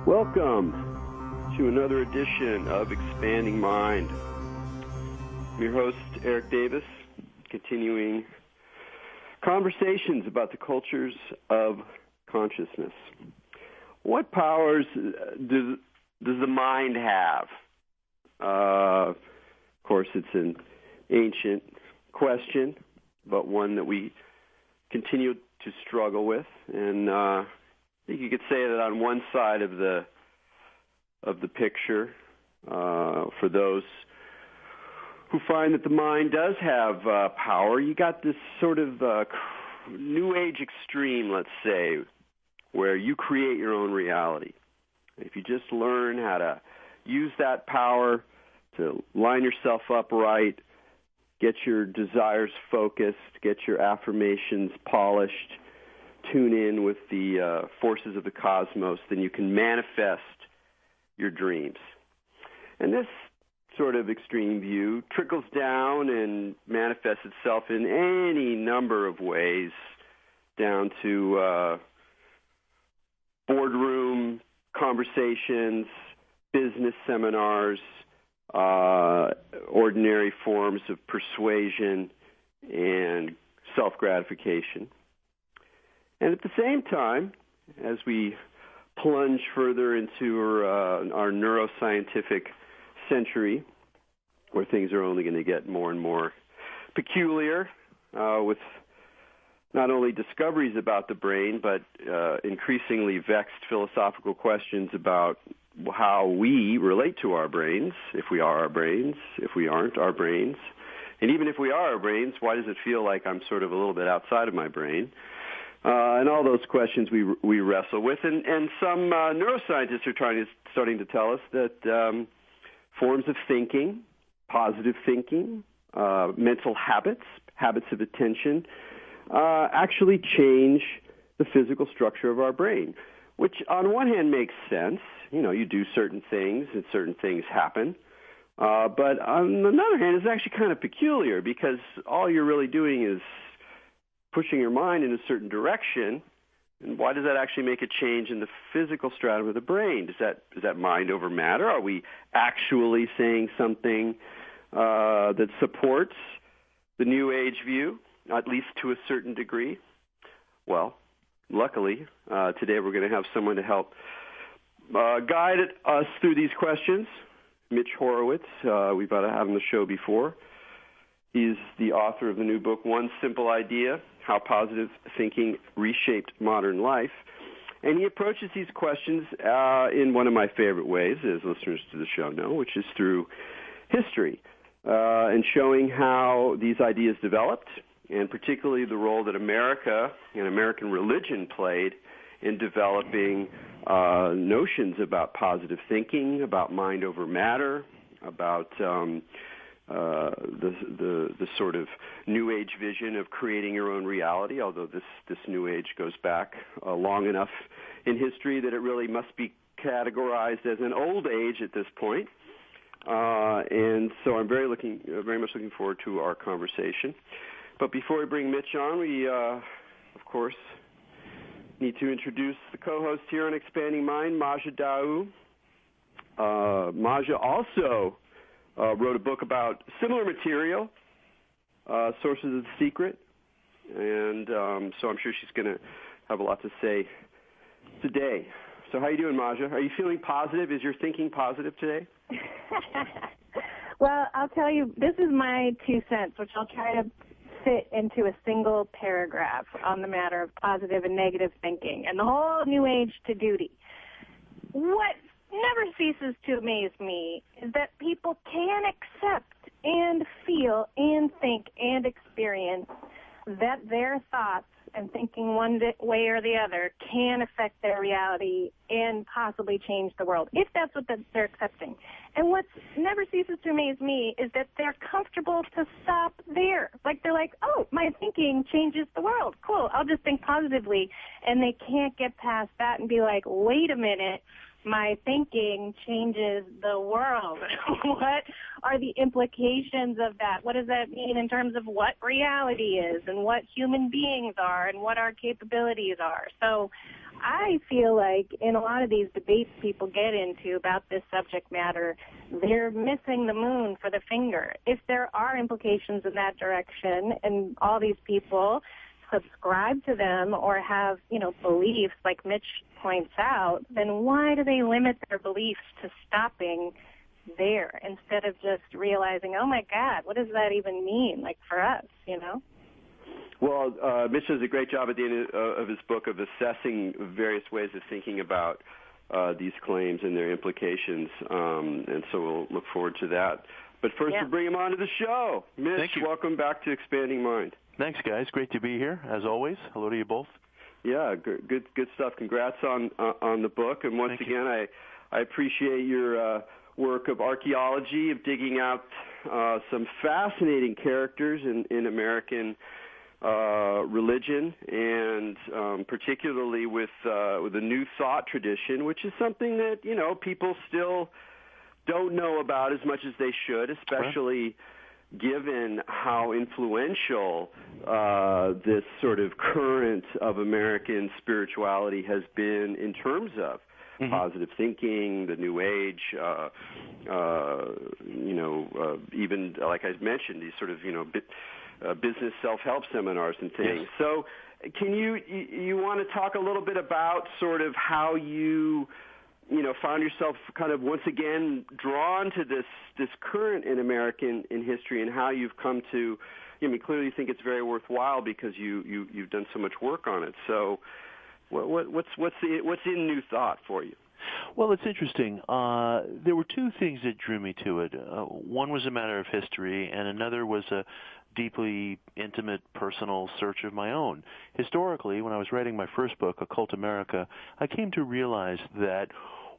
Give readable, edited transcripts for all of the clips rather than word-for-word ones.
Welcome to another edition of Expanding Mind. I'm your host, Erik Davis, continuing conversations about the cultures of consciousness. What powers does the mind have? Of course, it's an ancient question, but one that we continue to struggle with. And I think you could say that on one side of the picture, for those who find that the mind does have power, you got this sort of new age extreme, let's say, where you create your own reality. If you just learn how to use that power to line yourself up right, get your desires focused, get your affirmations polished, tune in with the forces of the cosmos, then you can manifest your dreams. And this sort of extreme view trickles down and manifests itself in any number of ways, down to boardroom conversations, business seminars, ordinary forms of persuasion and self-gratification. And at the same time, as we plunge further into our neuroscientific century, where things are only going to get more and more peculiar, with not only discoveries about the brain, but increasingly vexed philosophical questions about how we relate to our brains, if we are our brains, if we aren't our brains. And even if we are our brains, why does it feel like I'm sort of a little bit outside of my brain? And all those questions we wrestle with. And some neuroscientists are starting to tell us that forms of thinking, positive thinking, mental habits of attention, actually change the physical structure of our brain, which on one hand makes sense. You know, you do certain things and certain things happen. But on the other hand, it's actually kind of peculiar because all you're really doing is pushing your mind in a certain direction. And why does that actually make a change in the physical stratum of the brain? Is that mind over matter? Are we actually saying something that supports the New Age view, at least to a certain degree? Well, luckily, today we're going to have someone to help guide us through these questions. Mitch Horowitz, we've had him on the show before. He's the author of the new book, One Simple Idea, How Positive Thinking Reshaped Modern Life. And he approaches these questions in one of my favorite ways, as listeners to the show know, which is through history, and showing how these ideas developed, and particularly the role that America and American religion played in developing notions about positive thinking, about mind over matter, about the sort of New Age vision of creating your own reality, although this New Age goes back long enough in history that it really must be categorized as an old age at this point. And so I'm very much looking forward to our conversation. But before we bring Mitch on, we, of course, need to introduce the co-host here on Expanding Mind, Maja Daou. Maja also wrote a book about similar material, Sources of the Secret, and so I'm sure she's going to have a lot to say today. So how are you doing, Maja? Are you feeling positive? Is your thinking positive today? Well, I'll tell you, this is my 2 cents, which I'll try to fit into a single paragraph on the matter of positive and negative thinking and the whole New Age to duty. What never ceases to amaze me is that people can accept and feel and think and experience that their thoughts and thinking one way or the other can affect their reality and possibly change the world, if that's what they're accepting. And what never ceases to amaze me is that they're comfortable to stop there. Like, they're like, oh, my thinking changes the world. Cool, I'll just think positively. And they can't get past that and be like, wait a minute, my thinking changes the world. What are the implications of that? What does that mean in terms of what reality is and what human beings are and what our capabilities are? So I feel like in a lot of these debates people get into about this subject matter, they're missing the moon for the finger. If there are implications in that direction and all these people subscribe to them or have, beliefs like Mitch points out, then why do they limit their beliefs to stopping there instead of just realizing, oh my God, what does that even mean, like for us, Well, Mitch does a great job at the end of his book of assessing various ways of thinking about these claims and their implications, and so we'll look forward to that. But first, we'll bring him on to the show. Mitch, welcome back to Expanding Mind. Thanks, guys. Great to be here, as always. Hello to you both. Yeah, good stuff. Congrats on the book, and once again, I appreciate your work of archaeology, of digging out some fascinating characters in American religion, and particularly with the New Thought tradition, which is something that people still don't know about as much as they should, especially given how influential this sort of current of American spirituality has been in terms of positive thinking, the New Age, even like I mentioned, these sort of business self-help seminars and things. Yes. So can you want to talk a little bit about sort of how you found yourself kind of once again drawn to this current in American in history, and how you've come to, clearly you think it's very worthwhile because you've done so much work on it. So what's in New Thought for you? Well, it's interesting. There were two things that drew me to it. One was a matter of history, and another was a deeply intimate, personal search of my own. Historically, when I was writing my first book, Occult America, I came to realize that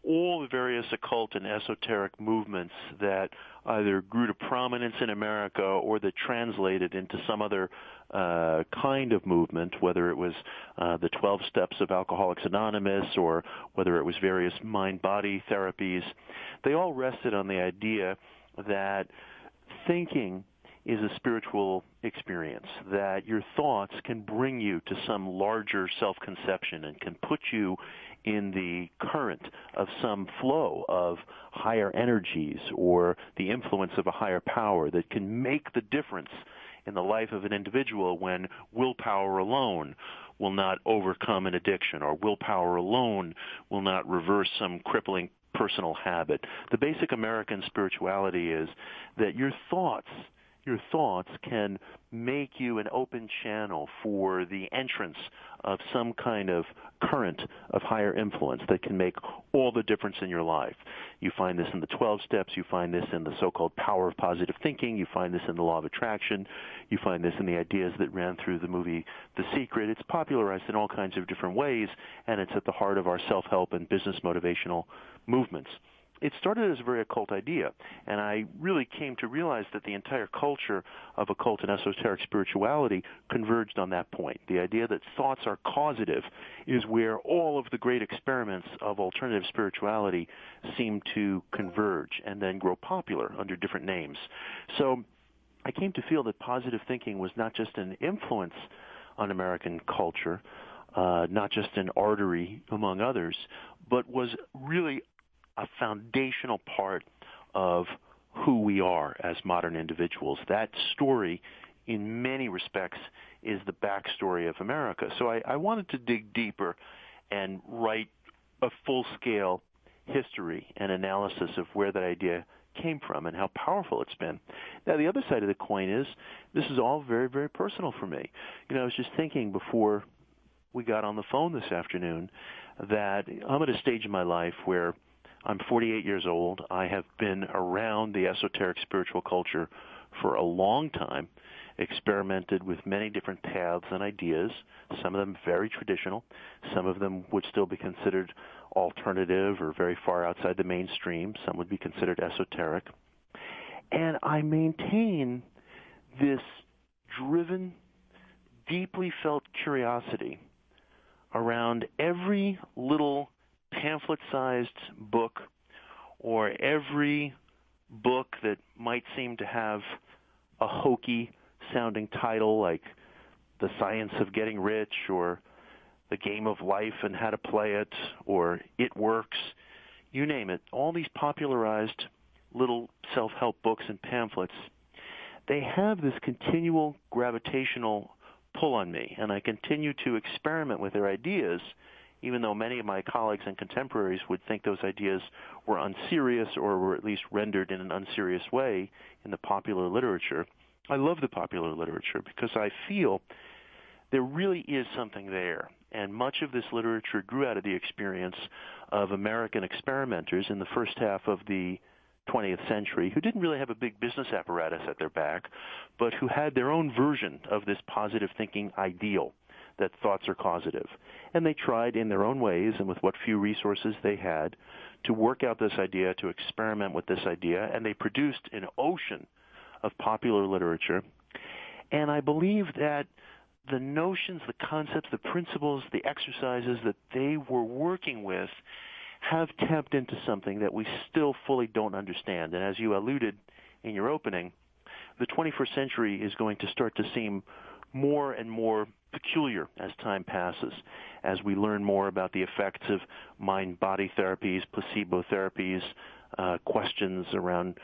all the various occult and esoteric movements that either grew to prominence in America or that translated into some other kind of movement, whether it was the 12 Steps of Alcoholics Anonymous or whether it was various mind-body therapies, they all rested on the idea that thinking is a spiritual experience, that your thoughts can bring you to some larger self-conception and can put you in the current of some flow of higher energies or the influence of a higher power that can make the difference in the life of an individual when willpower alone will not overcome an addiction, or willpower alone will not reverse some crippling personal habit. The basic American spirituality is that your thoughts can make you an open channel for the entrance of some kind of current of higher influence that can make all the difference in your life. You find this in the 12 steps. You find this in the so-called power of positive thinking. You find this in the law of attraction. You find this in the ideas that ran through the movie The Secret. It's popularized in all kinds of different ways, and it's at the heart of our self-help and business motivational movements. It started as a very occult idea, and I really came to realize that the entire culture of occult and esoteric spirituality converged on that point. The idea that thoughts are causative is where all of the great experiments of alternative spirituality seem to converge and then grow popular under different names. So I came to feel that positive thinking was not just an influence on American culture, not just an artery among others, but was really a foundational part of who we are as modern individuals. That story, in many respects, is the backstory of America. So I wanted to dig deeper and write a full-scale history and analysis of where that idea came from and how powerful it's been. Now, the other side of the coin is this is all very, very personal for me. I was just thinking before we got on the phone this afternoon that I'm at a stage in my life where I'm 48 years old. I have been around the esoteric spiritual culture for a long time, experimented with many different paths and ideas, some of them very traditional, some of them would still be considered alternative or very far outside the mainstream, some would be considered esoteric. And I maintain this driven, deeply felt curiosity around every little pamphlet-sized book or every book that might seem to have a hokey-sounding title like The Science of Getting Rich or The Game of Life and How to Play It, or It Works, you name it. All these popularized little self-help books and pamphlets, they have this continual gravitational pull on me, and I continue to experiment with their ideas, even though many of my colleagues and contemporaries would think those ideas were unserious or were at least rendered in an unserious way in the popular literature. I love the popular literature because I feel there really is something there, and much of this literature grew out of the experience of American experimenters in the first half of the 20th century who didn't really have a big business apparatus at their back, but who had their own version of this positive thinking ideal that thoughts are causative. And they tried in their own ways and with what few resources they had to work out this idea, to experiment with this idea, and they produced an ocean of popular literature. And I believe that the notions, the concepts, the principles, the exercises that they were working with have tapped into something that we still fully don't understand. And as you alluded in your opening, the 21st century is going to start to seem more and more peculiar as time passes, as we learn more about the effects of mind-body therapies, placebo therapies, questions around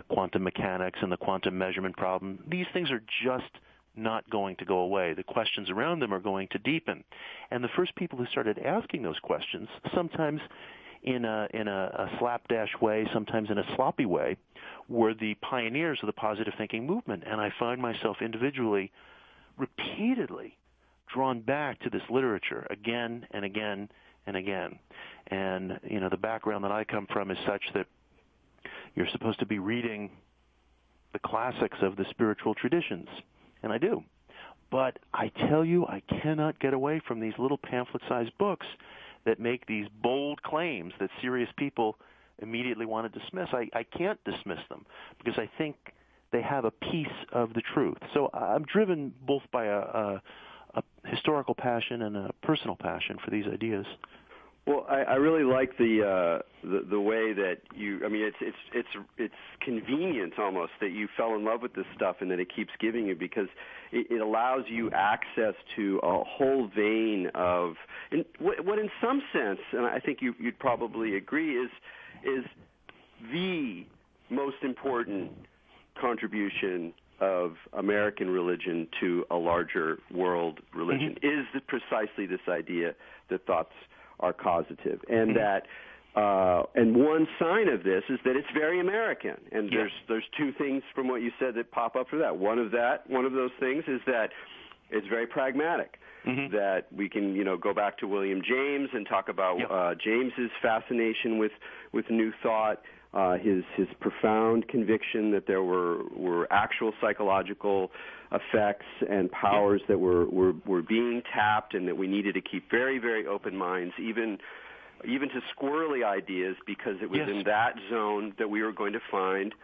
quantum mechanics and the quantum measurement problem. These things are just not going to go away. The questions around them are going to deepen. And the first people who started asking those questions, sometimes in a slapdash way, sometimes in a sloppy way, were the pioneers of the positive thinking movement. And I find myself individually, repeatedly drawn back to this literature again and again and again. And, you know, the background that I come from is such that you're supposed to be reading the classics of the spiritual traditions, and I do. But I tell you, I cannot get away from these little pamphlet-sized books that make these bold claims that serious people immediately want to dismiss. I can't dismiss them because I think they have a piece of the truth. So I'm driven both by a historical passion and a personal passion for these ideas. Well, I really like the way that you. I mean, it's convenient almost that you fell in love with this stuff and that it keeps giving you, because it allows you access to a whole vein of what in some sense, and I think you'd probably agree, is the most important contribution of American religion to a larger world religion, is precisely this idea that thoughts are causative, and that and one sign of this is that it's very American. And there's two things from what you said that pop up for that. One of those things is that it's very pragmatic. That we can go back to William James and talk about James's fascination with new thought, his profound conviction that there were actual psychological effects and powers that were being tapped, and that we needed to keep very, very open minds, even to squirrely ideas, because it was in that zone that we were going to find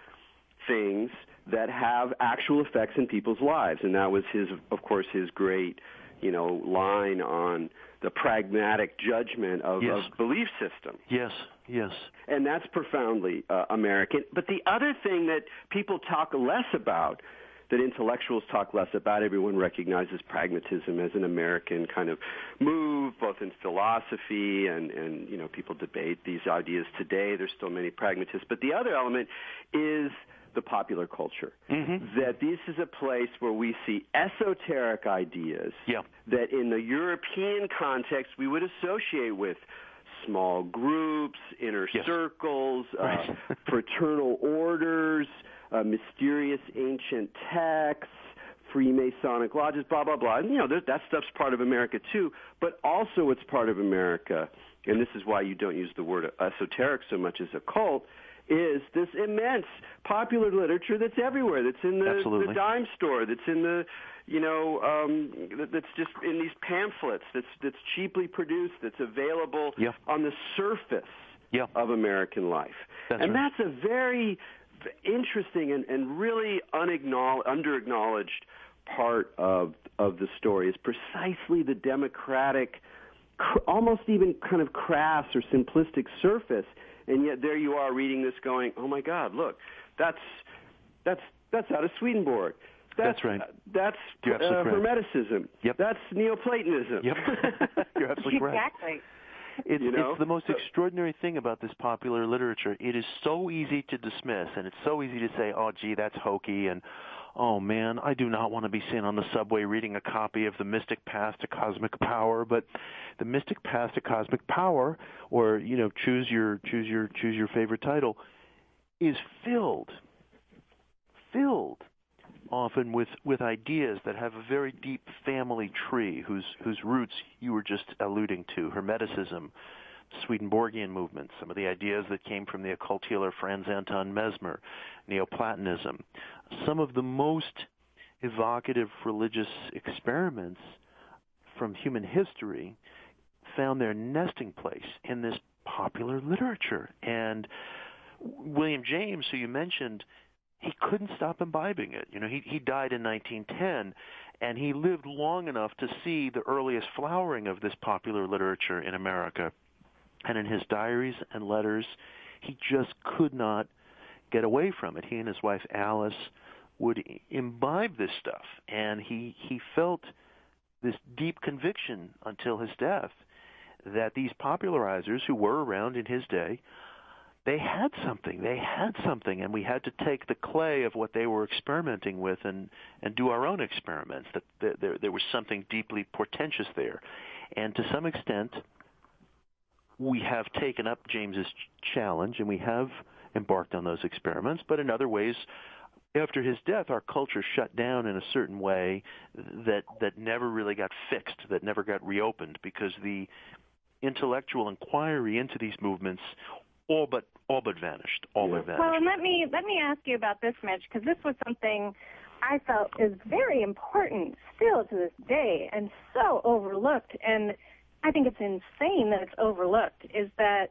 things that have actual effects in people's lives. And that was of course his great line on the pragmatic judgment of belief system. Yes. And that's profoundly American. But the other thing that people talk less about, that intellectuals talk less about, everyone recognizes pragmatism as an American kind of move, both in philosophy and people debate these ideas today. There's still many pragmatists. But the other element is the popular culture, that this is a place where we see esoteric ideas that in the European context we would associate with small groups, inner circles, fraternal orders, mysterious ancient texts, Freemasonic lodges, blah, blah, blah. And, that stuff's part of America too, but also it's part of America, and this is why you don't use the word esoteric so much as occult, is this immense popular literature that's everywhere, that's in the dime store, that's in the, that's just in these pamphlets, that's cheaply produced, that's available on the surface of American life. That's a very interesting and really under-acknowledged part of the story, is precisely the democratic, almost even kind of crass or simplistic surface. And yet there you are reading this going, oh my God, look, that's out of Swedenborg. That's right. That's Hermeticism. Yep. That's Neoplatonism. Yep. You're absolutely correct. Exactly. It's the most extraordinary thing about this popular literature. It is so easy to dismiss, and it's so easy to say, oh, gee, that's hokey, and oh, man, I do not want to be seen on the subway reading a copy of The Mystic Path to Cosmic Power. But The Mystic Path to Cosmic Power, or, choose your favorite title, is filled often with ideas that have a very deep family tree whose roots you were just alluding to: Hermeticism, Swedenborgian movement, some of the ideas that came from the occult healer Franz Anton Mesmer, Neoplatonism. Some of the most evocative religious experiments from human history found their nesting place in this popular literature. And William James, who you mentioned, he couldn't stop imbibing it. He died in 1910, and he lived long enough to see the earliest flowering of this popular literature in America. And in his diaries and letters, he just could not get away from it. He and his wife Alice would imbibe this stuff, and he felt this deep conviction until his death that these popularizers who were around in his day, they had something, and we had to take the clay of what they were experimenting with and do our own experiments, that there was something deeply portentous there. And to some extent, we have taken up James's challenge, and we have embarked on those experiments, but in other ways, after his death, our culture shut down in a certain way that never really got fixed, that never got reopened, because the intellectual inquiry into these movements all but vanished. All but vanished. Well, and let me ask you about this, Mitch, because this was something I felt is very important still to this day and so overlooked, and I think it's insane that it's overlooked, is that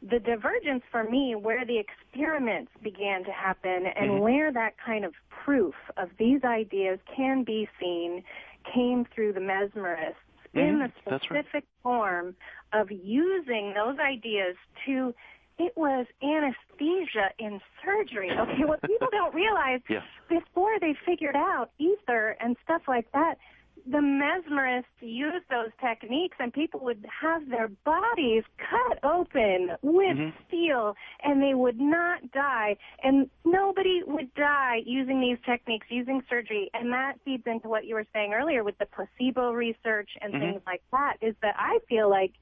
the divergence for me where the experiments began to happen and where that kind of proof of these ideas can be seen came through the mesmerists in the specific form of using those ideas to, it was anesthesia in surgery. Okay, what people don't realize, before they figured out ether and stuff like that, the mesmerists used those techniques, and people would have their bodies cut open with steel, and they would not die. And nobody would die using these techniques, using surgery. And that feeds into what you were saying earlier with the placebo research and things like that, is that I feel like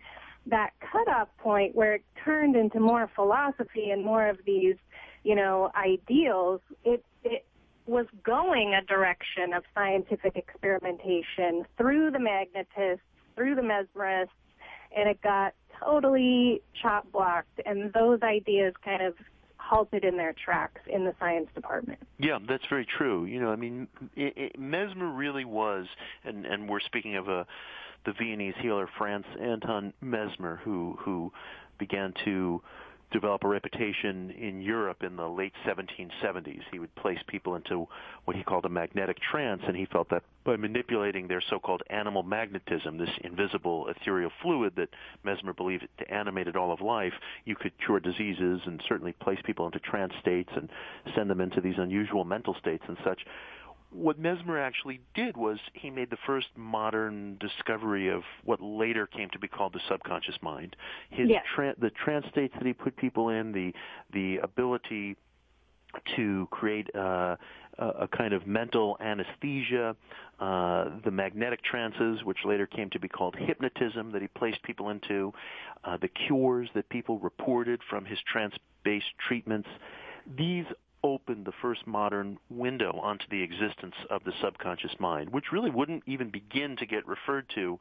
that cutoff point where it turned into more philosophy and more of these, ideals, it was going a direction of scientific experimentation through the magnetists, through the mesmerists, and it got totally chop-blocked, and those ideas kind of halted in their tracks in the science department. Yeah, that's very true. Mesmer really was, and we're speaking of the Viennese healer Franz Anton Mesmer, who began to develop a reputation in Europe in the late 1770s. He would place people into what he called a magnetic trance, and he felt that by manipulating their so-called animal magnetism, this invisible ethereal fluid that Mesmer believed animated all of life, you could cure diseases and certainly place people into trance states and send them into these unusual mental states and such. What Mesmer actually did was he made the first modern discovery of what later came to be called the subconscious mind. The trance states that he put people in, the ability to create a kind of mental anesthesia, the magnetic trances, which later came to be called hypnotism, that he placed people into, the cures that people reported from his trance-based treatments. These opened the first modern window onto the existence of the subconscious mind, which really wouldn't even begin to get referred to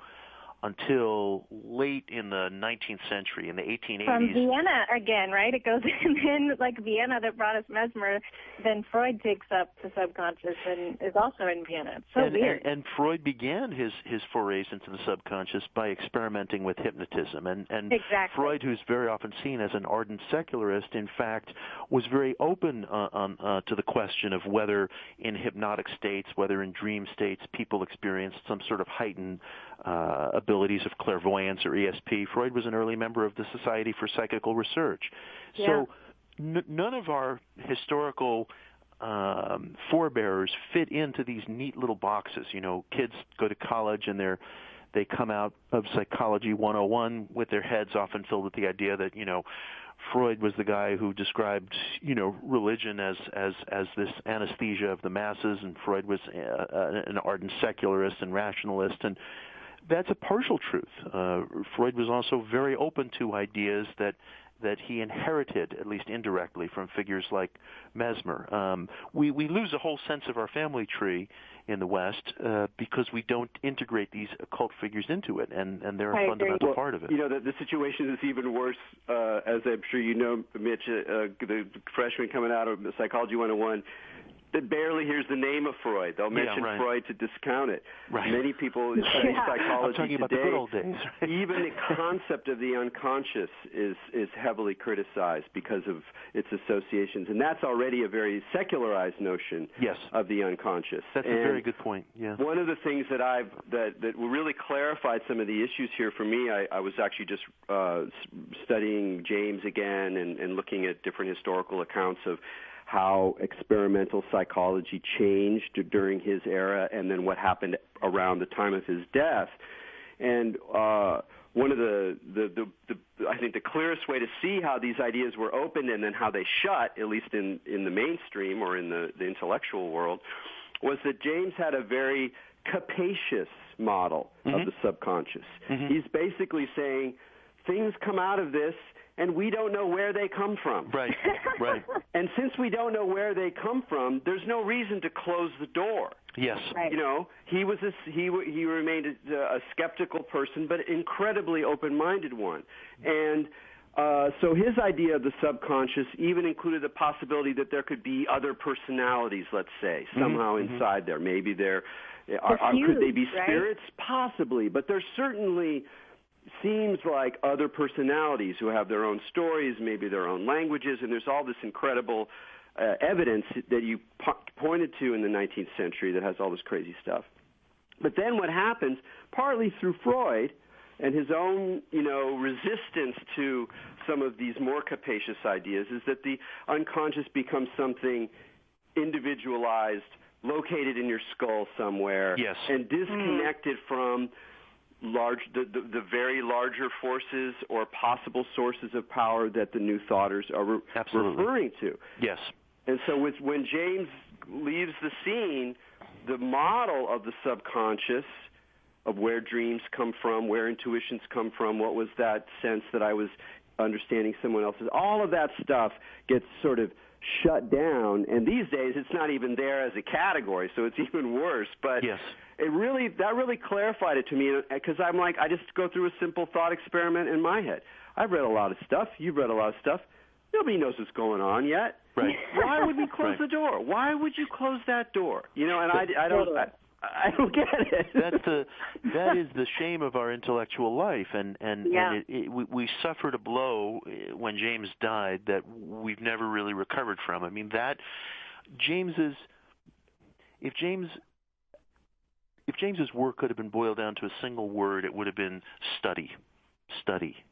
until late in the 19th century, in the 1880s. From Vienna again, right? It goes in like Vienna that brought us Mesmer. Then Freud takes up the subconscious and is also in Vienna. It's so weird. And Freud began his forays into the subconscious by experimenting with hypnotism. And exactly. Freud, who's very often seen as an ardent secularist, in fact, was very open to the question of whether in hypnotic states, whether in dream states, people experienced some sort of heightened abilities of clairvoyance or ESP. Freud was an early member of the Society for Psychical Research. Yeah. So none of our historical forebearers fit into these neat little boxes. Kids go to college and they come out of Psychology 101 with their heads often filled with the idea that, Freud was the guy who described, religion as this anesthesia of the masses, and Freud was an ardent secularist and rationalist, and that's a partial truth. Freud was also very open to ideas that he inherited, at least indirectly, from figures like Mesmer. We lose a whole sense of our family tree in the West because we don't integrate these occult figures into it, and they're a fundamental part of it. The situation is even worse, as I'm sure you know, Mitch, the freshman coming out of Psychology 101, that barely hears the name of Freud. They'll mention Freud to discount it. Right. Many people in psychology I'm talking about today, the good old days. even the concept of the unconscious is heavily criticized because of its associations, and that's already a very secularized notion of the unconscious. That's a very good point. Yeah. One of the things that really clarified some of the issues here for me, I was actually just studying James again and looking at different historical accounts of how experimental psychology changed during his era and then what happened around the time of his death. And one of the I think the clearest way to see how these ideas were opened and then how they shut, at least in the mainstream or in the intellectual world, was that James had a very capacious model of the subconscious. He's basically saying things come out of this and we don't know where they come from. Right. And since we don't know where they come from, there's no reason to close the door. Yes. Right. He was he remained a skeptical person, but incredibly open-minded one. And so his idea of the subconscious even included the possibility that there could be other personalities, let's say, somehow inside there. Maybe could they be spirits? Possibly, but there's certainly seems like other personalities who have their own stories, maybe their own languages, and there's all this incredible evidence that you pointed to in the 19th century that has all this crazy stuff. But then what happens, partly through Freud and his own, resistance to some of these more capacious ideas, is that the unconscious becomes something individualized, located in your skull somewhere, and disconnected from the very larger forces or possible sources of power that the New Thoughters are referring to. Yes. And so when James leaves the scene, the model of the subconscious, of where dreams come from, where intuitions come from, what was that sense that I was understanding someone else's, all of that stuff gets sort of shut down. And these days it's not even there as a category, so it's even worse. But that really clarified it to me, because I'm like, I just go through a simple thought experiment in my head. I've read a lot of stuff. You've read a lot of stuff. Nobody knows what's going on yet. Right. Why would we close the door? Why would you close that door? And I don't get it. That is the shame of our intellectual life, and we suffered a blow when James died that we've never really recovered from. I mean, that if James's work could have been boiled down to a single word, it would have been study.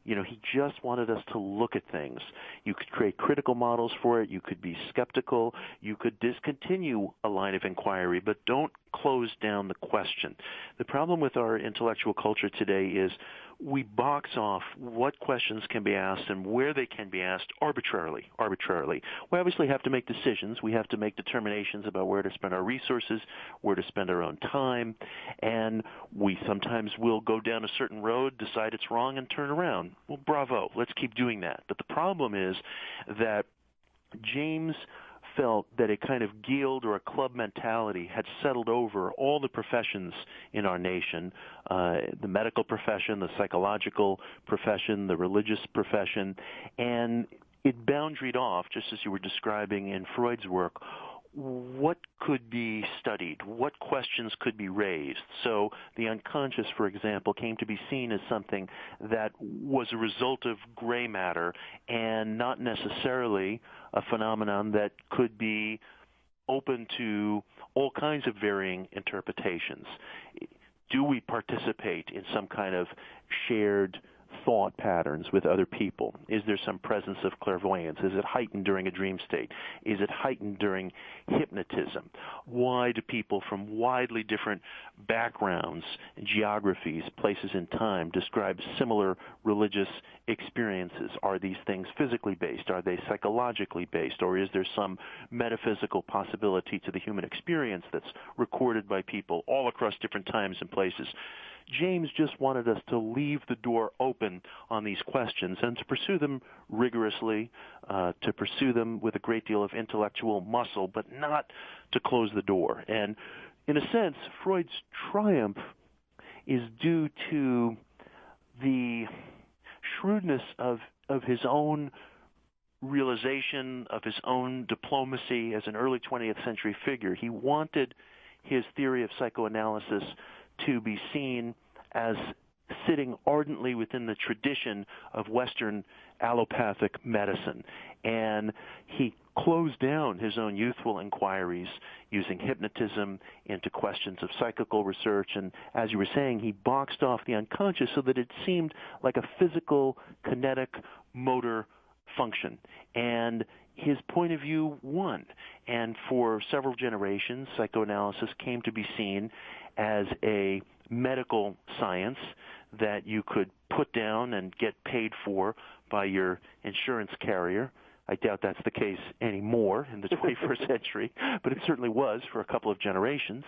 He just wanted us to look at things. You could create critical models for it. You could be skeptical. You could discontinue a line of inquiry, but don't close down the question. The problem with our intellectual culture today is we box off what questions can be asked and where they can be asked arbitrarily. We obviously have to make decisions. We have to make determinations about where to spend our resources, where to spend our own time, and we sometimes will go down a certain road, decide it's wrong, and turn around. Well, bravo. Let's keep doing that. But the problem is that James felt that a kind of guild or a club mentality had settled over all the professions in our nation, the medical profession, the psychological profession, the religious profession, and it boundaried off, just as you were describing in Freud's work, what could be studied, what questions could be raised. So the unconscious, for example, came to be seen as something that was a result of gray matter and not necessarily a phenomenon that could be open to all kinds of varying interpretations. Do we participate in some kind of shared thought patterns with other people? Is there some presence of clairvoyance? Is it heightened during a dream state? Is it heightened during hypnotism? Why do people from widely different backgrounds, geographies, places in time describe similar religious experiences? Are these things physically based? Are they psychologically based? Or is there some metaphysical possibility to the human experience that's recorded by people all across different times and places? James just wanted us to leave the door open on these questions and to pursue them rigorously, to pursue them with a great deal of intellectual muscle, but not to close the door. And in a sense, Freud's triumph is due to the shrewdness of his own realization, of his own diplomacy as an early 20th century figure. He wanted his theory of psychoanalysis to be seen as sitting ardently within the tradition of Western allopathic medicine. And he closed down his own youthful inquiries using hypnotism into questions of psychical research. And as you were saying, he boxed off the unconscious so that it seemed like a physical, kinetic, motor function. And his point of view won. And for several generations, psychoanalysis came to be seen as a medical science that you could put down and get paid for by your insurance carrier. I doubt that's the case anymore in the 21st century, but it certainly was for a couple of generations.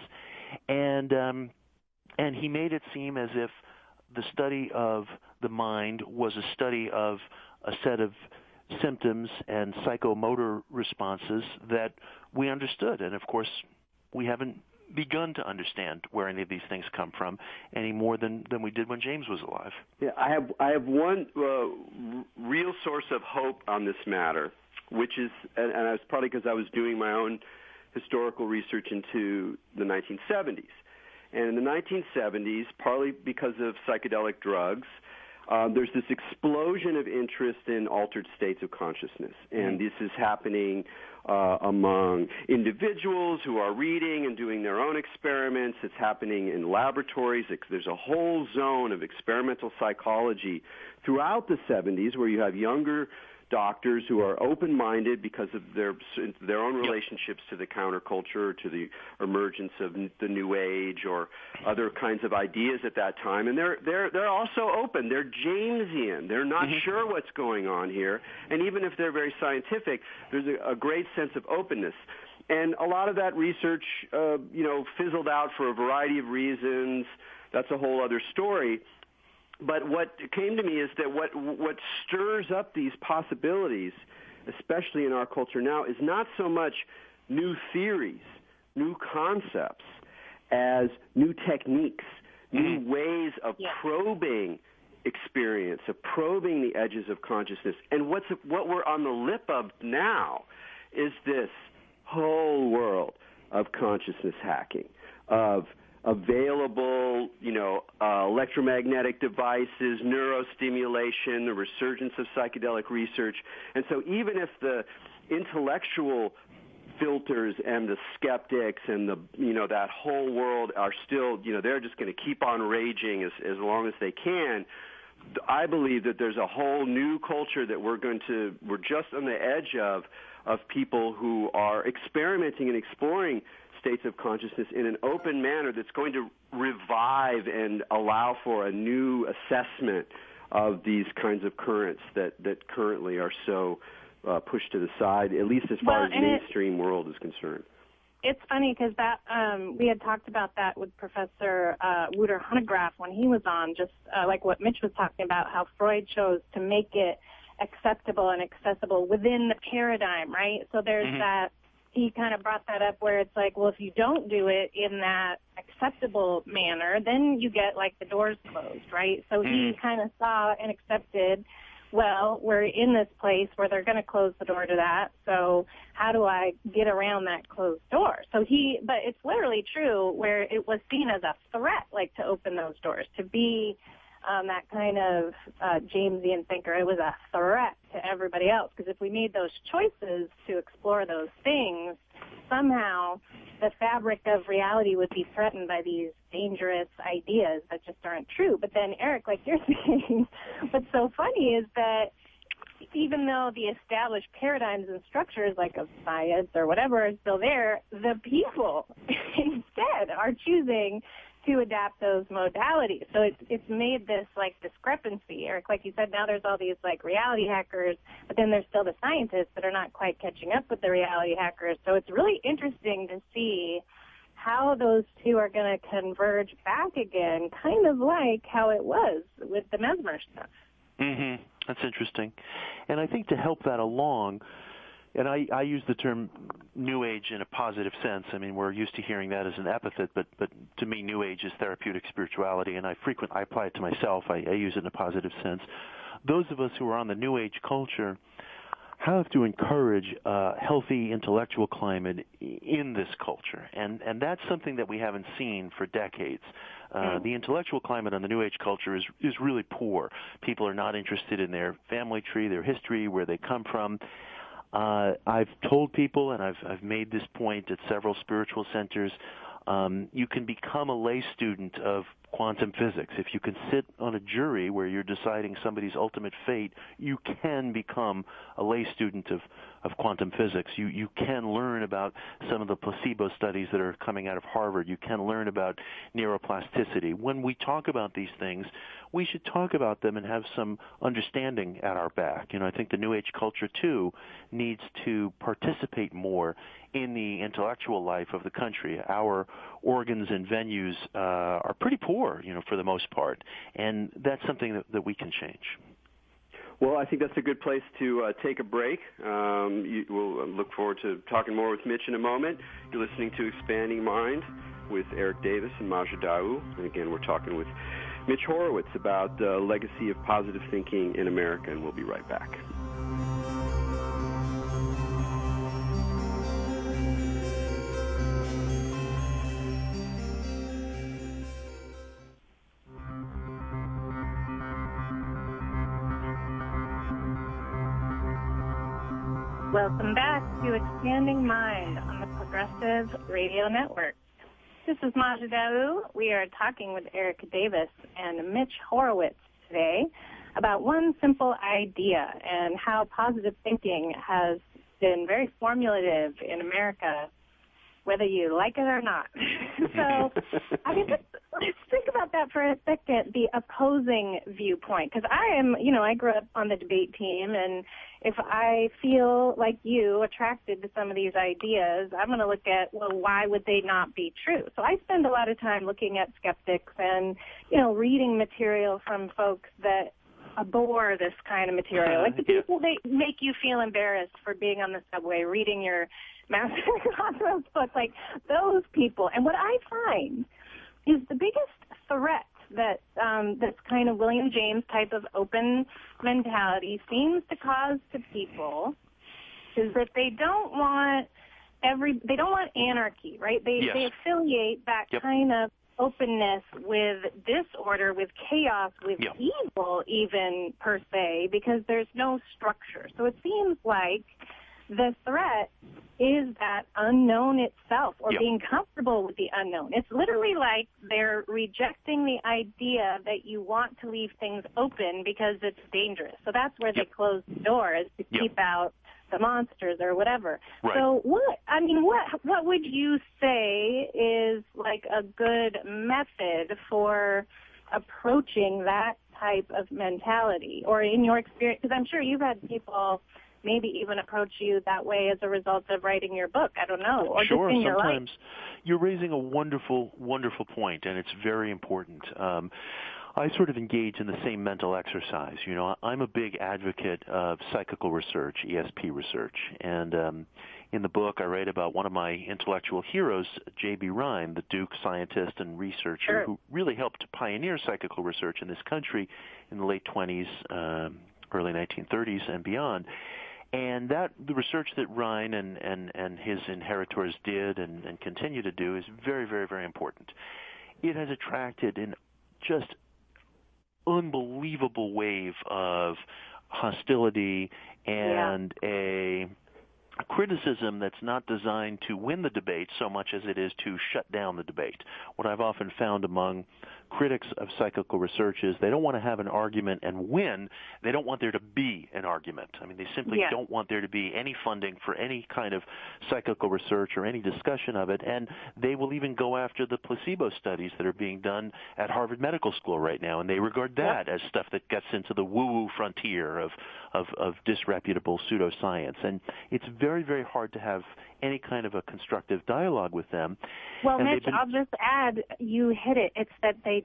And he made it seem as if the study of the mind was a study of a set of symptoms and psychomotor responses that we understood. And, of course, we haven't begun to understand where any of these things come from any more than we did when James was alive. Yeah, I have one real source of hope on this matter, which is, and it's probably because I was doing my own historical research into the 1970s. And in the 1970s, partly because of psychedelic drugs, there's this explosion of interest in altered states of consciousness. And this is happening among individuals who are reading and doing their own experiments. It's happening in laboratories. There's a whole zone of experimental psychology throughout the 70s where you have younger doctors who are open-minded because of their own relationships to the counterculture, to the emergence of the New Age or other kinds of ideas at that time, and they're also open. They're Jamesian. They're not sure what's going on here, and even if they're very scientific, there's a great sense of openness. And a lot of that research, fizzled out for a variety of reasons. That's a whole other story. But what came to me is that what stirs up these possibilities, especially in our culture now, is not so much new theories, new concepts, as new techniques, new ways of probing experience, of probing the edges of consciousness. And what we're on the lip of now is this whole world of consciousness hacking, of available, electromagnetic devices, neurostimulation, the resurgence of psychedelic research. And so even if the intellectual filters and the skeptics and that whole world are still, they're just going to keep on raging as long as they can, I believe that there's a whole new culture that we're just on the edge of people who are experimenting and exploring states of consciousness in an open manner that's going to revive and allow for a new assessment of these kinds of currents that currently are so pushed to the side, at least as far as the mainstream world is concerned. It's funny because we had talked about that with Professor Wouter Hanegraaff when he was on, just like what Mitch was talking about, how Freud chose to make it acceptable and accessible within the paradigm, right? So there's that. He kind of brought that up where it's like, well, if you don't do it in that acceptable manner, then you get like the doors closed, right? So he kind of saw and accepted, well, we're in this place where they're going to close the door to that, so how do I get around that closed door? But it's literally true where it was seen as a threat, like to open those doors, to be that kind of Jamesian thinker. It was a threat to everybody else, because if we made those choices to explore those things, somehow the fabric of reality would be threatened by these dangerous ideas that just aren't true. But then, Erik, like you're saying, what's so funny is that even though the established paradigms and structures like of science or whatever are still there, the people instead are choosing to adapt those modalities. So it's made this like discrepancy. Erik, like you said, now there's all these like reality hackers, but then there's still the scientists that are not quite catching up with the reality hackers. So it's really interesting to see how those two are going to converge back again, kind of like how it was with the Mesmer stuff. Mm-hmm. That's interesting. And I think to help that along, and I use the term New Age in a positive sense. I mean, we're used to hearing that as an epithet, but to me, New Age is therapeutic spirituality, and I apply it to myself. I use it in a positive sense. Those of us who are on the New Age culture have to encourage a healthy intellectual climate in this culture, and that's something that we haven't seen for decades. The intellectual climate on the New Age culture is really poor. People are not interested in their family tree, their history, where they come from. I've told people, and I've made this point at several spiritual centers, you can become a lay student of quantum physics. If you can sit on a jury where you're deciding somebody's ultimate fate, you can become a lay student of quantum physics. You can learn about some of the placebo studies that are coming out of Harvard. You can learn about neuroplasticity. When we talk about these things, we should talk about them and have some understanding at our back. I think the New Age culture, too, needs to participate more in the intellectual life of the country. Our organs and venues are pretty poor, for the most part, and that's something that we can change. Well, I think that's a good place to take a break. We'll look forward to talking more with Mitch in a moment. You're listening to Expanding Mind with Erik Davis and Maja Dawu. And again, we're talking with Mitch Horowitz about the legacy of positive thinking in America, and we'll be right back. Welcome back to Expanding Mind on the Progressive Radio Network. This is Maja Dawu. We are talking with Erik Davis and Mitch Horowitz today about one simple idea and how positive thinking has been very formulative in America, whether you like it or not. So, let's think about that for a second, the opposing viewpoint. Because I grew up on the debate team, and if I feel like you, attracted to some of these ideas, I'm going to look at, well, why would they not be true? So I spend a lot of time looking at skeptics and, reading material from folks that abhor this kind of material. Like the people that make you feel embarrassed for being on the subway, reading your Master Cosmos book, like those people. And what I find is the biggest threat that this kind of William James type of open mentality seems to cause to people is that they don't want anarchy, right? They affiliate that kind of openness with disorder, with chaos, with evil even per se, because there's no structure. So it seems like the threat is that unknown itself, or being comfortable with the unknown. It's literally like they're rejecting the idea that you want to leave things open because it's dangerous. So that's where they close the door, is to keep out the monsters or whatever. Right. So what would you say is like a good method for approaching that type of mentality? Or in your experience, because I'm sure you've had people maybe even approach you that way as a result of writing your book. I don't know. Or sure, just in your sometimes life. You're raising a wonderful, wonderful point, and it's very important. I sort of engage in the same mental exercise. I'm a big advocate of psychical research, ESP research, and in the book I write about one of my intellectual heroes, J.B. Rhine, the Duke scientist and researcher who really helped pioneer psychical research in this country in the late 20s, early 1930s, and beyond. And the research that Rhine and his inheritors did and continue to do is very, very, very important. It has attracted in just unbelievable wave of hostility and a criticism that's not designed to win the debate so much as it is to shut down the debate. What I've often found among critics of psychical research is they don't want to have an argument and win. They don't want there to be an argument. I mean, they simply don't want there to be any funding for any kind of psychical research or any discussion of it, and they will even go after the placebo studies that are being done at Harvard Medical School right now, and they regard that as stuff that gets into the woo-woo frontier of disreputable pseudoscience. And it's very, very hard to have any kind of a constructive dialogue with them. Well, Mitch, I'll just add, you hit it. It's that they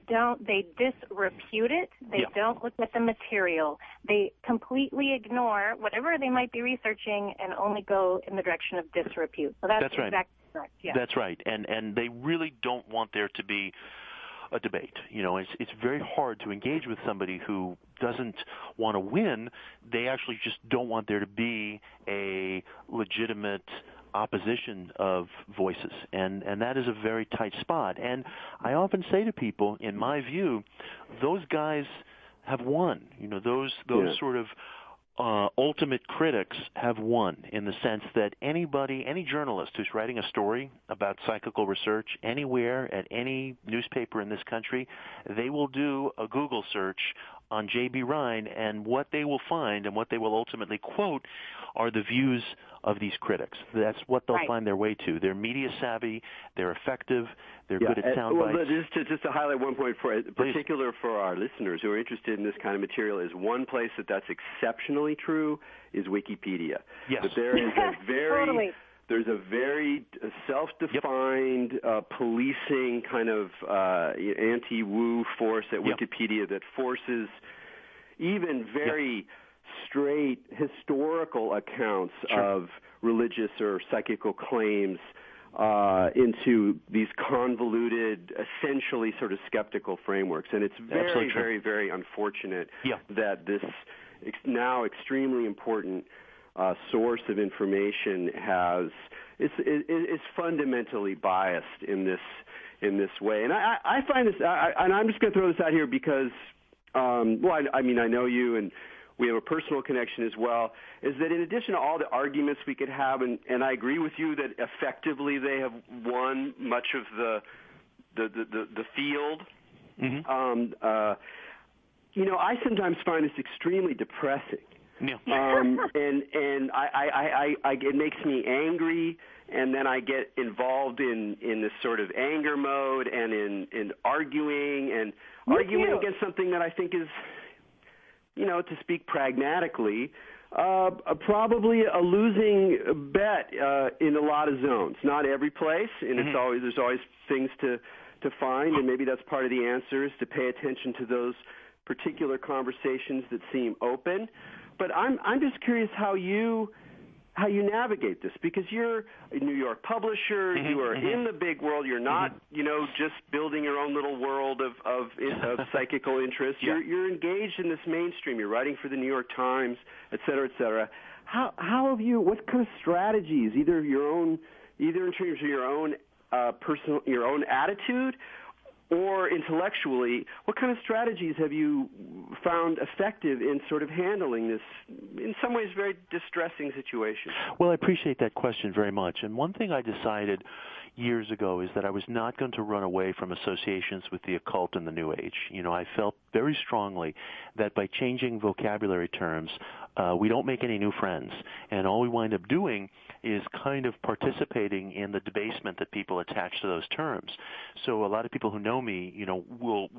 disrepute it. They don't look at the material. They completely ignore whatever they might be researching and only go in the direction of disrepute. So that's right. Exactly correct. Yeah. That's right. And they really don't want there to be a debate. You know, it's very hard to engage with somebody who doesn't want to win. They actually just don't want there to be a legitimate opposition of voices, and that is a very tight spot. And I often say to people, in my view, those guys have won. You know, those sort of ultimate critics have won, in the sense that any journalist who's writing a story about psychical research anywhere at any newspaper in this country, they will do a Google search on J.B. Rhine, and what they will find and what they will ultimately quote are the views of these critics. That's what they'll find their way to. They're media savvy, they're effective, they're good at sound bites. Well, just to highlight one point, particular for our listeners who are interested in this kind of material, is one place that's exceptionally true is Wikipedia. Yes. But there is a very... Totally. There's a very self-defined policing kind of anti-woo force at Wikipedia that forces even very straight historical accounts of religious or psychical claims into these convoluted, essentially sort of skeptical frameworks. And it's very, very, very unfortunate that this now extremely important source of information is fundamentally biased in this way. And I find this, and I'm just going to throw this out here because, I know you, and we have a personal connection as well, is that in addition to all the arguments we could have, and I agree with you that effectively they have won much of the field, I sometimes find this extremely depressing. Yeah. And it makes me angry, and then I get involved in this sort of anger mode and in arguing against something that I think is, to speak pragmatically, probably a losing bet in a lot of zones. Not every place, and there's always things to find, and maybe that's part of the answer is to pay attention to those particular conversations that seem open. But I'm just curious how you navigate this, because you're a New York publisher, you are in the big world. You're not, just building your own little world of psychical interest. You're engaged in this mainstream. You're writing for the New York Times, et cetera, et cetera. How have you? What kind of strategies, either in terms of your own personal, your own attitude, or intellectually, what kind of strategies have you found effective in sort of handling this, in some ways, very distressing situation? Well, I appreciate that question very much. And one thing I decided years ago is that I was not going to run away from associations with the occult and the New Age. I felt very strongly that by changing vocabulary terms, we don't make any new friends. And all we wind up doing is kind of participating in the debasement that people attach to those terms. So a lot of people who know me, will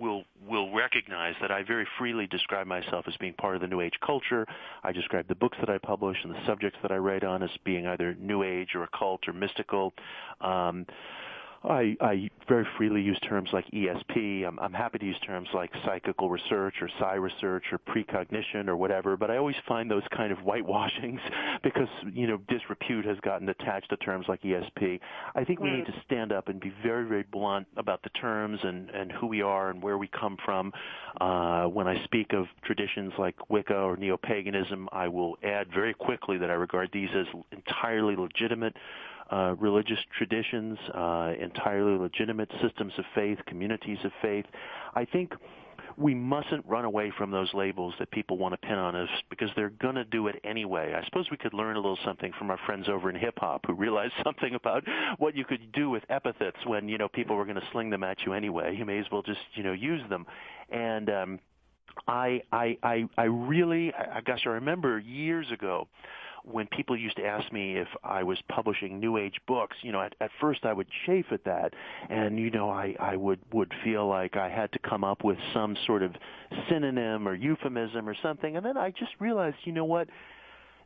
recognize that I very freely describe myself as being part of the New Age culture. I describe the books that I publish and the subjects that I write on as being either New Age or occult or mystical. I very freely use terms like ESP. I'm happy to use terms like psychical research or psi research or precognition or whatever, but I always find those kind of whitewashings because, disrepute has gotten attached to terms like ESP. I think we need to stand up and be very, very blunt about the terms and who we are and where we come from. When I speak of traditions like Wicca or neo-paganism, I will add very quickly that I regard these as entirely legitimate religious traditions, entirely legitimate systems of faith, communities of faith. I think we mustn't run away from those labels that people want to pin on us because they're going to do it anyway. I suppose we could learn a little something from our friends over in hip-hop who realized something about what you could do with epithets when, people were going to sling them at you anyway. You may as well just, use them. And I remember years ago when people used to ask me if I was publishing New Age books, at first I would chafe at that, and I would feel like I had to come up with some sort of synonym or euphemism or something, and then I just realized,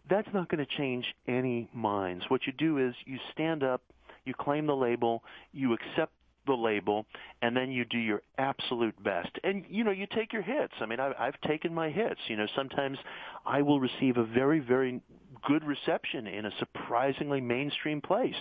that's not going to change any minds. What you do is you stand up, you claim the label, you accept the label, and then you do your absolute best. And, you take your hits. I mean, I've taken my hits. Sometimes I will receive a very, very good reception in a surprisingly mainstream place.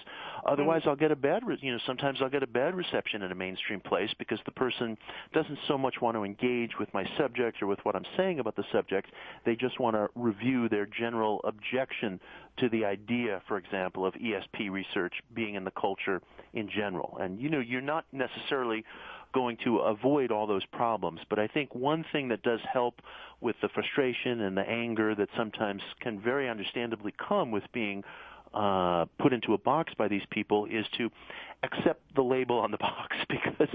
Otherwise, I'll get a bad, sometimes I'll get a bad reception in a mainstream place because the person doesn't so much want to engage with my subject or with what I'm saying about the subject. They just want to review their general objection to the idea, for example, of ESP research being in the culture in general. And, you're not necessarily going to avoid all those problems. But I think one thing that does help with the frustration and the anger that sometimes can very understandably come with being put into a box by these people is to accept the label on the box, because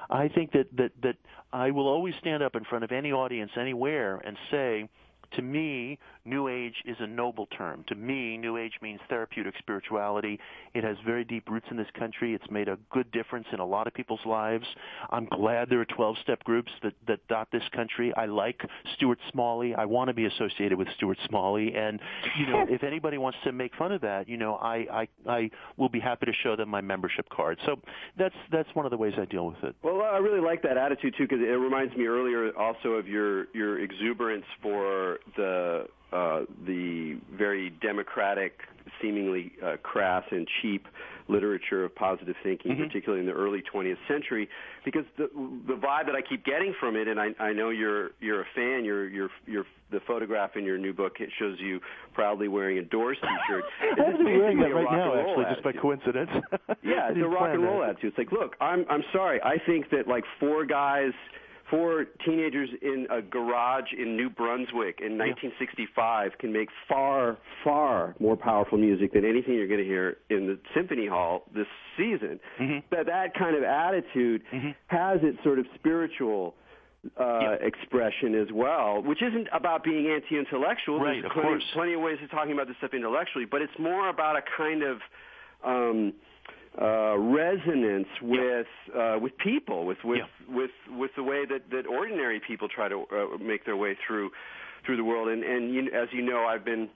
I think that I will always stand up in front of any audience anywhere and say, to me, New Age is a noble term. To me, New Age means therapeutic spirituality. It has very deep roots in this country. It's made a good difference in a lot of people's lives. I'm glad there are 12-step groups that dot this country. I like Stuart Smalley. I want to be associated with Stuart Smalley. And, if anybody wants to make fun of that, I will be happy to show them my membership card. So that's one of the ways I deal with it. Well, I really like that attitude, too, because it reminds me earlier also of your exuberance for the very democratic, seemingly crass and cheap literature of positive thinking, particularly in the early 20th century, because the vibe that I keep getting from it, and I know you're a fan. The photograph in your new book, it shows you proudly wearing a Doors T-shirt. I'm wearing that right now, actually, just by coincidence. Yeah, it's a rock and roll attitude. It's like, look, I'm sorry. I think that like four teenagers in a garage in New Brunswick in 1965 can make far, far more powerful music than anything you're going to hear in the Symphony Hall this season. That kind of attitude has its sort of spiritual expression as well, which isn't about being anti-intellectual. Right, There's plenty of ways of talking about this stuff intellectually, but it's more about a kind of resonance with people, with the way that ordinary people try to make their way through the world. And as you know, I've been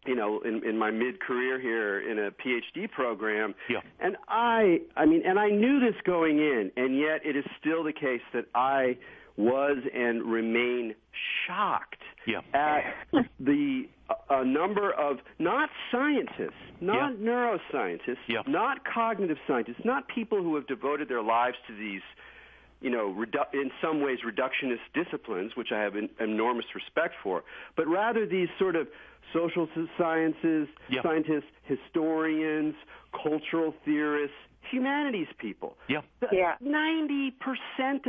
in my mid-career here in a PhD program, and I knew this going in, and yet it is still the case that I was and remain shocked at the number of not scientists, not neuroscientists, not cognitive scientists, not people who have devoted their lives to these, in some ways reductionist disciplines, which I have enormous respect for, but rather these sort of social sciences, scientists, historians, cultural theorists, humanities people. 90%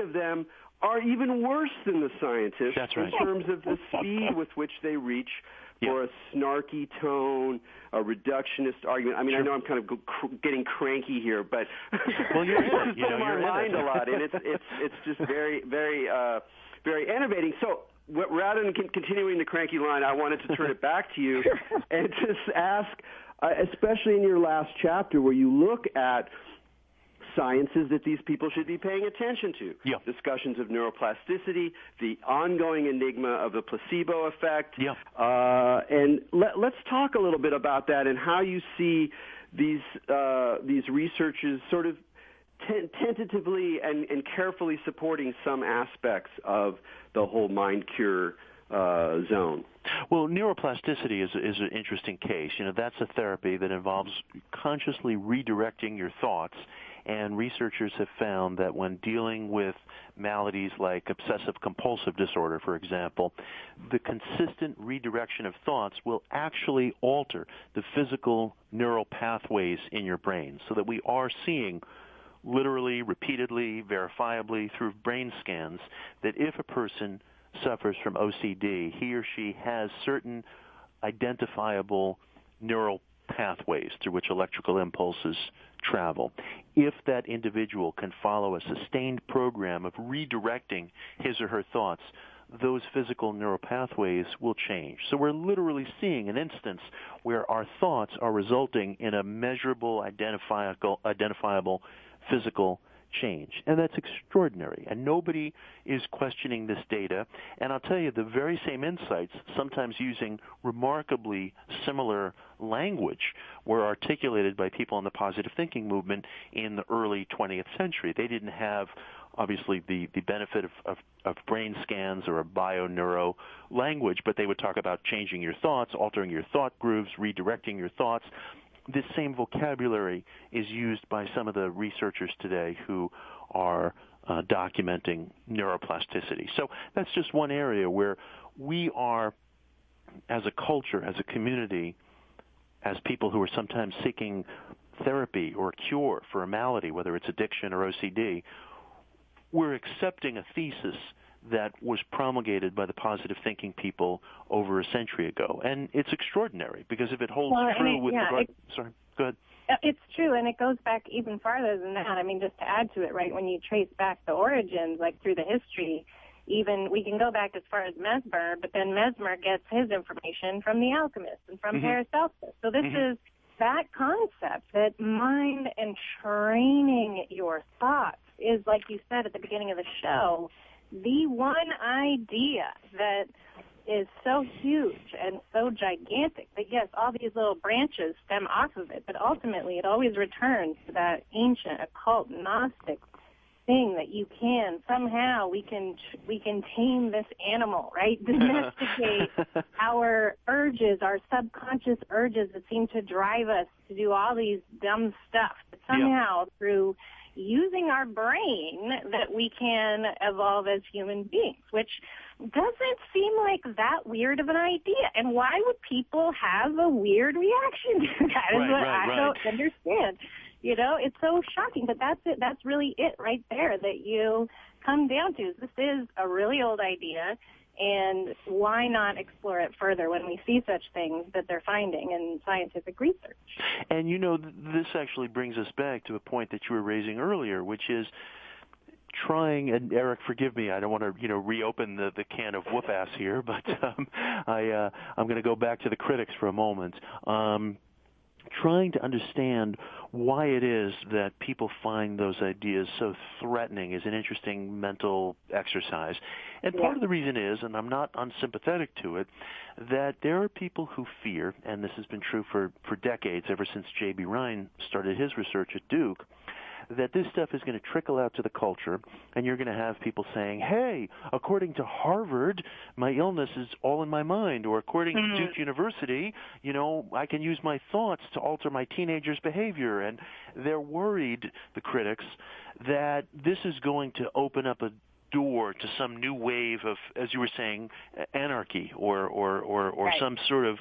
of them are even worse than the scientists in terms of the speed with which they reach for a snarky tone, a reductionist argument. I mean, I know I'm kind of getting cranky here, but you're in it. You're my mind a lot, and it's just very, very, very innovating. So rather than continuing the cranky line, I wanted to turn it back to you and just ask, especially in your last chapter, where you look at sciences that these people should be paying attention to. Discussions of neuroplasticity, the ongoing enigma of the placebo effect. And let's talk a little bit about that and how you see these researchers sort of tentatively and carefully supporting some aspects of the whole mind cure zone. Well, neuroplasticity is an interesting case. That's a therapy that involves consciously redirecting your thoughts. And researchers have found that when dealing with maladies like obsessive-compulsive disorder, for example, the consistent redirection of thoughts will actually alter the physical neural pathways in your brain, so that we are seeing literally, repeatedly, verifiably through brain scans that if a person suffers from OCD, he or she has certain identifiable neural pathways through which electrical impulses travel. If that individual can follow a sustained program of redirecting his or her thoughts, those physical neural pathways will change. So we're literally seeing an instance where our thoughts are resulting in a measurable, identifiable physical change. And that's extraordinary. And nobody is questioning this data. And I'll tell you, the very same insights, sometimes using remarkably similar language, were articulated by people in the positive thinking movement in the early 20th century. They didn't have, obviously, the benefit of brain scans or a bio-neuro language, but they would talk about changing your thoughts, altering your thought grooves, redirecting your thoughts. This same vocabulary is used by some of the researchers today who are documenting neuroplasticity. So that's just one area where we are, as a culture, as a community, as people who are sometimes seeking therapy or a cure for a malady, whether it's addiction or OCD, we're accepting a thesis that was promulgated by the positive thinking people over a century ago. And it's extraordinary because if it holds true with regard... Sorry, go ahead. It's true, and it goes back even farther than that. I mean, just to add to it, right, when you trace back the origins, like through the history, even we can go back as far as Mesmer, but then Mesmer gets his information from the alchemists and from Paracelsus. So this is that concept that mind and training your thoughts is, like you said at the beginning of the show, the one idea that is so huge and so gigantic that, yes, all these little branches stem off of it, but ultimately it always returns to that ancient, occult, Gnostic thing that you can, somehow we can tame this animal, right? Domesticate our urges, our subconscious urges that seem to drive us to do all these dumb stuff. But somehow through using our brain that we can evolve as human beings, which doesn't seem like that weird of an idea. And why would people have a weird reaction to that? Is what I don't understand. You know, it's so shocking, but that's it. That's really it right there that you come down to. This is a really old idea, and why not explore it further when we see such things that they're finding in scientific research? And, you know, this actually brings us back to a point that you were raising earlier, which is trying, and Erik, forgive me, I don't want to, reopen the can of whoop-ass here, but I'm going to go back to the critics for a moment. Trying to understand why it is that people find those ideas so threatening is an interesting mental exercise. And part of the reason is, and I'm not unsympathetic to it, that there are people who fear, and this has been true for decades, ever since J.B. Ryan started his research at Duke, that this stuff is going to trickle out to the culture, and you're going to have people saying, hey, according to Harvard, my illness is all in my mind, or according to Duke University, I can use my thoughts to alter my teenager's behavior. And they're worried, the critics, that this is going to open up a door to some new wave of, as you were saying, anarchy or some sort of,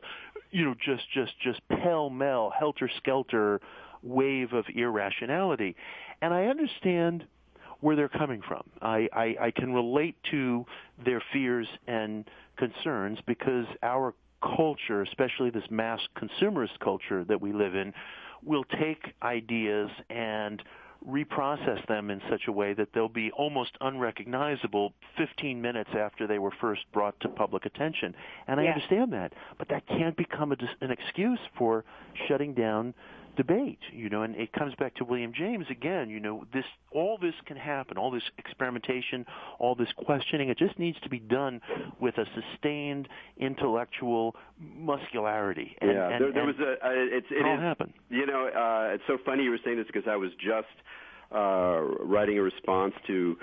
just pell-mell, helter-skelter wave of irrationality. And I understand where they're coming from. I can relate to their fears and concerns because our culture, especially this mass consumerist culture that we live in, will take ideas and reprocess them in such a way that they'll be almost unrecognizable 15 minutes after they were first brought to public attention. And I understand that, but that can't become an excuse for shutting down debate, and it comes back to William James again. All this can happen, all this experimentation, all this questioning. It just needs to be done with a sustained intellectual muscularity. There was it'll happen. It's so funny you were saying this because I was just writing a response to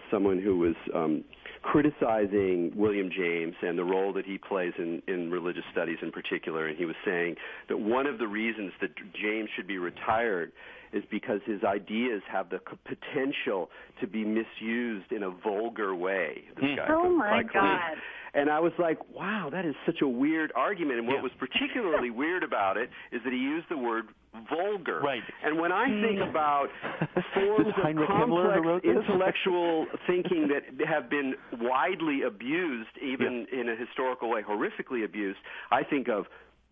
someone who was criticizing William James and the role that he plays in religious studies in particular, and he was saying that one of the reasons that James should be retired is because his ideas have the potential to be misused in a vulgar way. Oh, my God. And I was like, wow, that is such a weird argument. And what was particularly weird about it is that he used the word vulgar. Right. And when I think about forms of complex intellectual thinking that have been widely abused, even in a historical way, horrifically abused, I think of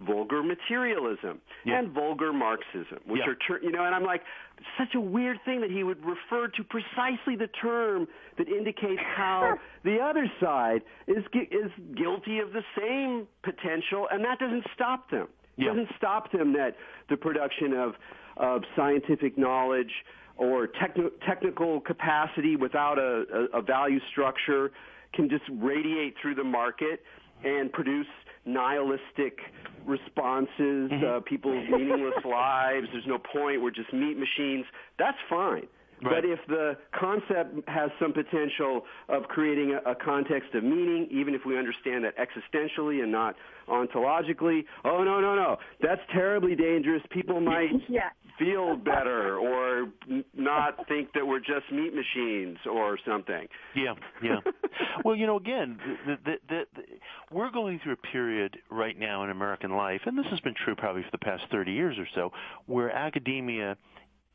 vulgar materialism and vulgar Marxism, which are, and I'm like, such a weird thing that he would refer to precisely the term that indicates how the other side is guilty of the same potential, and that doesn't stop them. It doesn't stop them that the production of scientific knowledge or technical capacity without a value structure can just radiate through the market and produce nihilistic responses, people's meaningless lives, there's no point, we're just meat machines. That's fine. Right. But if the concept has some potential of creating a context of meaning, even if we understand that existentially and not ontologically, no, that's terribly dangerous. People might feel better or not think that we're just meat machines or something. Yeah. Well, again, we're going through a period right now in American life, and this has been true probably for the past 30 years or so, where academia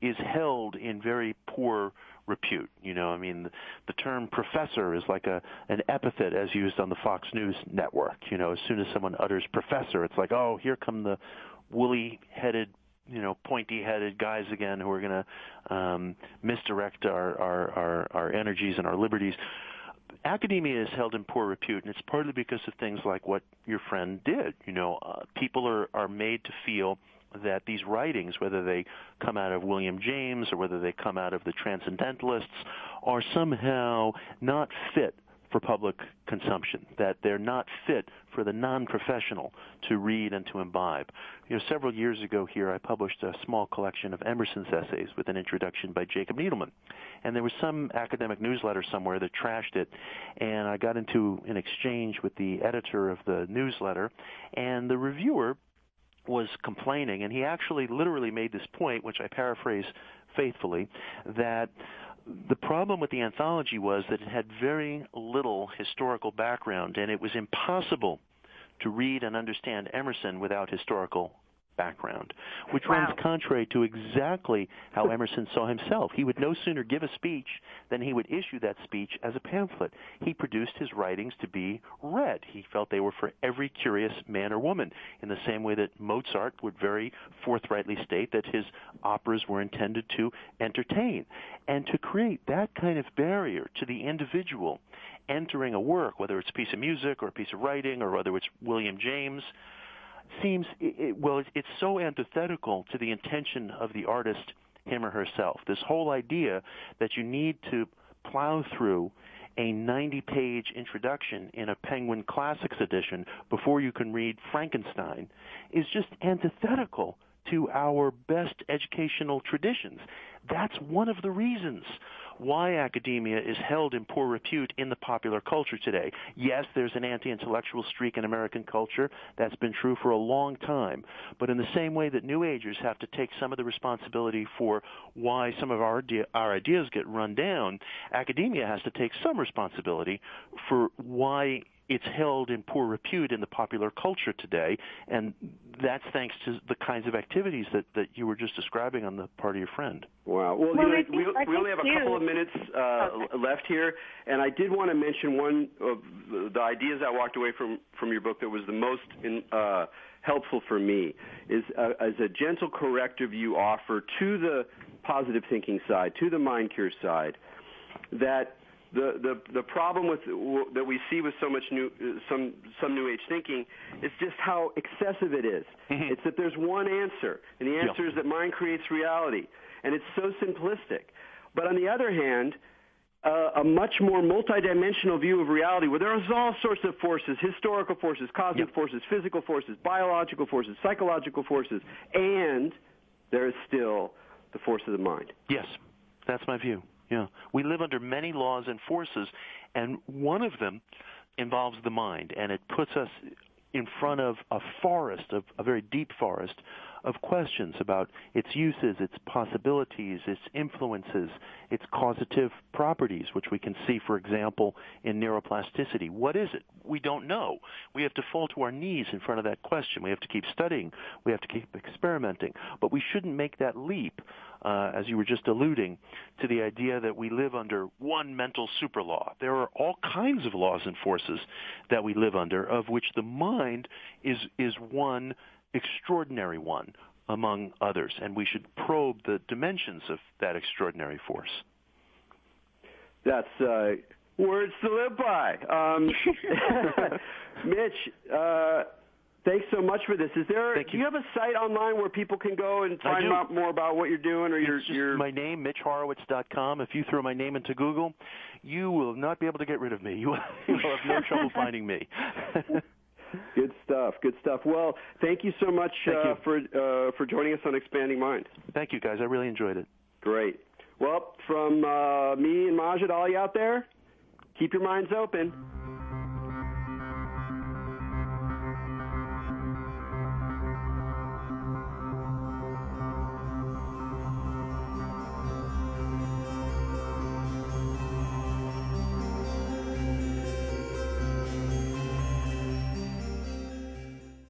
is held in very poor repute. The term professor is like an epithet as used on the Fox News network. As soon as someone utters professor, it's like, oh, here come the woolly-headed, pointy-headed guys again who are going to misdirect our energies and our liberties. Academia is held in poor repute, and it's partly because of things like what your friend did. People are made to feel that these writings, whether they come out of William James or whether they come out of the Transcendentalists, are somehow not fit for public consumption, that they're not fit for the non-professional to read and to imbibe. Several years ago here, I published a small collection of Emerson's essays with an introduction by Jacob Needleman. And there was some academic newsletter somewhere that trashed it, and I got into an exchange with the editor of the newsletter, and the reviewer was complaining, and he actually literally made this point, which I paraphrase faithfully, that the problem with the anthology was that it had very little historical background, and it was impossible to read and understand Emerson without historical background, which runs contrary to exactly how Emerson saw himself. He would no sooner give a speech than he would issue that speech as a pamphlet. He produced his writings to be read. He felt they were for every curious man or woman, in the same way that Mozart would very forthrightly state that his operas were intended to entertain. And to create that kind of barrier to the individual entering a work, whether it's a piece of music or a piece of writing or whether it's William James, seems, it's so antithetical to the intention of the artist, him or herself. This whole idea that you need to plow through a 90-page introduction in a Penguin Classics edition before you can read Frankenstein is just antithetical to our best educational traditions. That's one of the reasons why academia is held in poor repute in the popular culture today. Yes, there's an anti-intellectual streak in American culture. That's been true for a long time. But in the same way that New Agers have to take some of the responsibility for why some of our ideas get run down, academia has to take some responsibility for why it's held in poor repute in the popular culture today, and that's thanks to the kinds of activities that you were just describing on the part of your friend. Wow. Well, we only have a couple of minutes left here, and I did want to mention one of the ideas I walked away from your book that was the most helpful for me is as a gentle corrective you offer to the positive thinking side, to the mind cure side, that the problem with that we see with so much some New Age thinking is just how excessive it is. Mm-hmm. It's that there's one answer, and the answer is that mind creates reality, and it's so simplistic. But on the other hand, a much more multidimensional view of reality where there's all sorts of forces, historical forces, cosmic forces, physical forces, biological forces, psychological forces, and there is still the force of the mind. Yes, that's my view. Yeah, we live under many laws and forces, and one of them involves the mind, and it puts us in front of a forest, a very deep forest of questions about its uses, its possibilities, its influences, its causative properties, which we can see, for example, in neuroplasticity. What is it? We don't know. We have to fall to our knees in front of that question. We have to keep studying. We have to keep experimenting. But we shouldn't make that leap, as you were just alluding, to the idea that we live under one mental super law. There are all kinds of laws and forces that we live under, of which the mind is one extraordinary one among others, and we should probe the dimensions of that extraordinary force. That's words to live by. Mitch, thanks so much for this. Do you have a site online where people can go and find out more about what you're doing? Or it's just my name, MitchHorowitz.com. If you throw my name into Google, you will not be able to get rid of me. You will have no trouble finding me. Good stuff. Good stuff. Well, thank you so much for joining us on Expanding Minds. Thank you, guys. I really enjoyed it. Great. Well, from me and Majid, all you out there, keep your minds open.